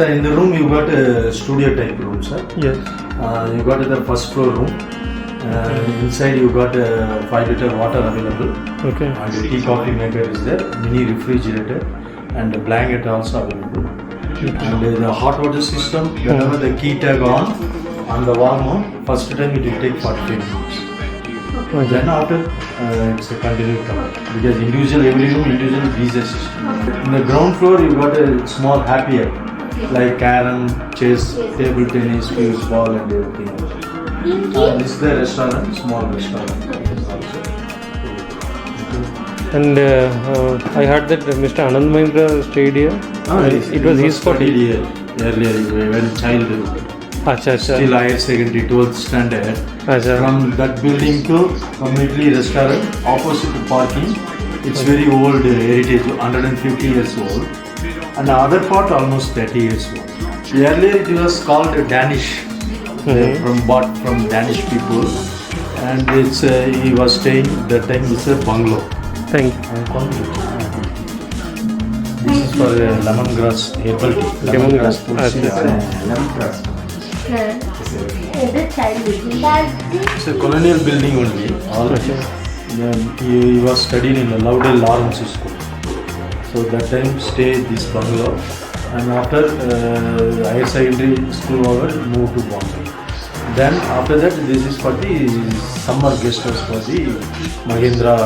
Sir, in the room you got a studio type room, sir. Yes. You got the first floor room. Inside you got a 5-liter water available. Okay. And a tea coffee maker is there, mini refrigerator, and a blanket also available. And the hot water system, whenever the key tag on the wall mount, first time it will take 45 minutes. Okay. Then after it's a continued cover because every room individual geyser system. In the ground floor you got a small happy hour like carom, chess, table tennis, fuse ball and everything. This is the restaurant, small restaurant. And I heard that Mr. Anand Mahindra stayed here. It was his spot. Earlier when childhood. Acha. Still higher secondary 12th standard. Acha. From that building to completely restaurant, opposite to parking. It's very old heritage, 150 years old. And the other part almost 30 years old. Earlier it was called Danish, from Danish people. And it's he was staying that time. It's a bungalow. Thank you. This is for lemongrass herbal tea. Lemongrass. Lemongrass. It's a colonial building only. All he was studying in the Lauderdale Lawrence School. So that time stayed this bungalow, and after higher secondary school over, moved to Bombay. Then after that, this is for the summer guest house for the Mahindra